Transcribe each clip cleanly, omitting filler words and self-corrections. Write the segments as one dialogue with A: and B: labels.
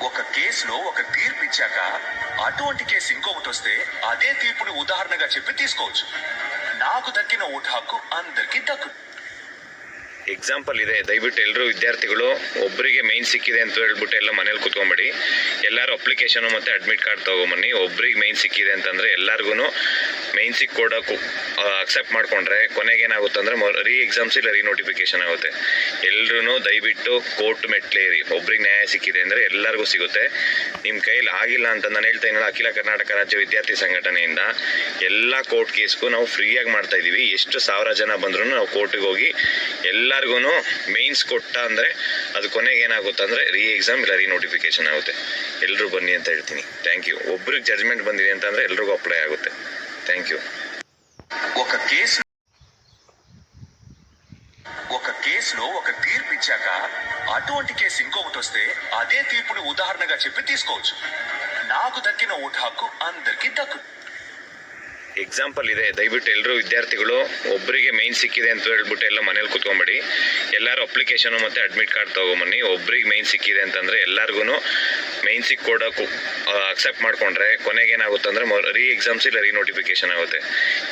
A: ఒక కేసులో ఒక తీర్పు ఇచ్చాక అటువంటి కేసు ఇంకొకటి వస్తే అదే తీర్పుని ఉదాహరణగా చెప్పి తీసుకోవచ్చు. నాకు దక్కిన ఓటు హక్కు అందరికీ దక్కు.
B: ಎಕ್ಸಾಂಪಲ್ ಇದೆ. ದಯವಿಟ್ಟು ಎಲ್ಲರೂ ವಿದ್ಯಾರ್ಥಿಗಳು ಒಬ್ಬರಿಗೆ ಮೈನ್ ಸಿಕ್ಕಿದೆ ಅಂತ ಹೇಳ್ಬಿಟ್ಟು ಎಲ್ಲ ಮನೇಲಿ ಕುತ್ಕೊಂಬೇಡಿ. ಎಲ್ಲರೂ ಅಪ್ಲಿಕೇಶನ್ ಮತ್ತು ಅಡ್ಮಿಟ್ ಕಾರ್ಡ್ ತೊಗೊಂಬನ್ನಿ. ಒಬ್ರಿಗೆ ಮೈನ್ ಸಿಕ್ಕಿದೆ ಅಂತಂದರೆ ಎಲ್ಲರಿಗೂ ಮೈನ್ ಕೊಡೋಕ್ಕೂ ಅಕ್ಸೆಪ್ಟ್ ಮಾಡ್ಕೊಂಡ್ರೆ ಕೊನೆಗೆ ಏನಾಗುತ್ತೆ ಅಂದರೆ ರೀ ಎಕ್ಸಾಮ್ಸ್ ಇಲ್ಲ ರೀ ನೋಟಿಫಿಕೇಶನ್ ಆಗುತ್ತೆ. ಎಲ್ಲರೂ ದಯವಿಟ್ಟು ಕೋರ್ಟ್ ಮೆಟ್ಲೇರಿ. ಒಬ್ರಿಗೆ ನ್ಯಾಯ ಸಿಕ್ಕಿದೆ ಅಂದರೆ ಎಲ್ಲರಿಗೂ ಸಿಗುತ್ತೆ. ನಿಮ್ಮ ಕೈಯಲ್ಲಿ ಆಗಿಲ್ಲ ಅಂತ ನಾನು ಹೇಳ್ತಾ ಇದ್ದೀನಲ್ಲ, ಅಖಿಲ ಕರ್ನಾಟಕ ರಾಜ್ಯ ವಿದ್ಯಾರ್ಥಿ ಸಂಘಟನೆಯಿಂದ ಎಲ್ಲ ಕೋರ್ಟ್ ಕೇಸ್ಗೂ ನಾವು ಫ್ರೀಯಾಗಿ ಮಾಡ್ತಾ ಇದ್ದೀವಿ. ಎಷ್ಟು ಸಾವಿರ ಜನ ಬಂದರೂ ನಾವು ಕೋರ್ಟಿಗೆ ಹೋಗಿ ಎಲ್ಲರಿಗೂ ಮೇನ್ಸ್ ಕೊಟ್ಟ ಅಂದರೆ ಅದು ಕೊನೆಗೆ ಏನಾಗುತ್ತೆ ಅಂದರೆ ರೀ ಎಕ್ಸಾಮ್ ಇಲ್ಲ ರೀ ನೋಟಿಫಿಕೇಶನ್ ಆಗುತ್ತೆ. ಎಲ್ಲರೂ ಬನ್ನಿ ಅಂತ ಹೇಳ್ತೀನಿ. Thank you. ಒಬ್ರಿಗೆ ಜಡ್ಜ್ಮೆಂಟ್ ಬಂದಿದೆ ಅಂತಂದರೆ ಎಲ್ರಿಗೂ ಅಪ್ಲೈ ಆಗುತ್ತೆ. Thank you.
A: ఒక కేసులో ఒక తీర్పు ఇచ్చాక అటువంటి కేసు ఇంకొకటి వస్తే అదే తీర్పుని ఉదాహరణగా చెప్పి తీసుకోవచ్చు. నాకు దక్కిన ఓటు హక్కు అందరికీ దక్కు.
B: ಎಕ್ಸಾಂಪಲ್ ಇದೆ. ದಯವಿಟ್ಟು ಎಲ್ಲರೂ ವಿದ್ಯಾರ್ಥಿಗಳು ಒಬ್ಬರಿಗೆ ಮೈನ್ ಸಿಕ್ಕಿದೆ ಅಂತ ಹೇಳ್ಬಿಟ್ಟು ಎಲ್ಲ ಮನೇಲಿ ಕುತ್ಕೊಂಬೇಡಿ. ಎಲ್ಲರೂ ಅಪ್ಲಿಕೇಶನ್ ಮತ್ತು ಅಡ್ಮಿಟ್ ಕಾರ್ಡ್ ತೊಗೊಂಬನ್ನಿ. ಒಬ್ರಿಗೆ ಮೈನ್ ಸಿಕ್ಕಿದೆ ಅಂತಂದರೆ ಎಲ್ಲರಿಗೂ ಮೈನ್ ಕೊಡೋಕ್ಕೂ ಅಕ್ಸೆಪ್ಟ್ ಮಾಡ್ಕೊಂಡ್ರೆ ಕೊನೆಗೆ ಏನಾಗುತ್ತೆ ಅಂದರೆ ರೀ ಎಕ್ಸಾಮ್ಸ್ ಇಲ್ಲ ರೀ ನೋಟಿಫಿಕೇಶನ್ ಆಗುತ್ತೆ.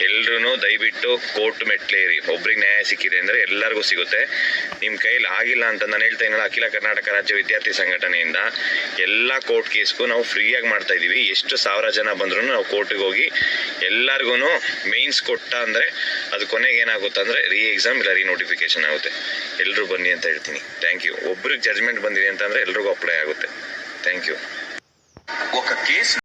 B: ಎಲ್ಲರೂ ದಯವಿಟ್ಟು ಕೋರ್ಟ್ ಮೆಟ್ಲೇರಿ. ಒಬ್ರಿಗೆ ನ್ಯಾಯ ಸಿಕ್ಕಿದೆ ಅಂದರೆ ಎಲ್ಲರಿಗೂ ಸಿಗುತ್ತೆ. ನಿಮ್ಮ ಕೈಯಲ್ಲಿ ಆಗಿಲ್ಲ ಅಂತ ನಾನು ಹೇಳ್ತಾ ಇದ್ದೀನಲ್ಲ, ಅಖಿಲ ಕರ್ನಾಟಕ ರಾಜ್ಯ ವಿದ್ಯಾರ್ಥಿ ಸಂಘಟನೆಯಿಂದ ಎಲ್ಲ ಕೋರ್ಟ್ ಕೇಸ್ಗೂ ನಾವು ಫ್ರೀಯಾಗಿ ಮಾಡ್ತಾ ಇದ್ದೀವಿ. ಎಷ್ಟು ಸಾವಿರ ಜನ ಬಂದರೂ ನಾವು ಕೋರ್ಟಿಗೆ ಹೋಗಿ ಎಲ್ಲರಿಗೂ ಮೇನ್ಸ್ ಕೊಟ್ಟ ಅಂದರೆ ಅದು ಕೊನೆಗೆ ಏನಾಗುತ್ತೆ ಅಂದರೆ ರೀ ಎಕ್ಸಾಮ್ ಇಲ್ಲ ರೀ ನೋಟಿಫಿಕೇಶನ್ ಆಗುತ್ತೆ. ಎಲ್ಲರೂ ಬನ್ನಿ ಅಂತ ಹೇಳ್ತೀನಿ. Thank you. ಒಬ್ರಿಗೆ ಜಡ್ಜ್ಮೆಂಟ್ ಬಂದಿದೆ ಅಂತಂದರೆ ಎಲ್ರಿಗೂ ಅಪ್ಲೈ ಆಗುತ್ತೆ. Thank you.
A: ఒక కేసు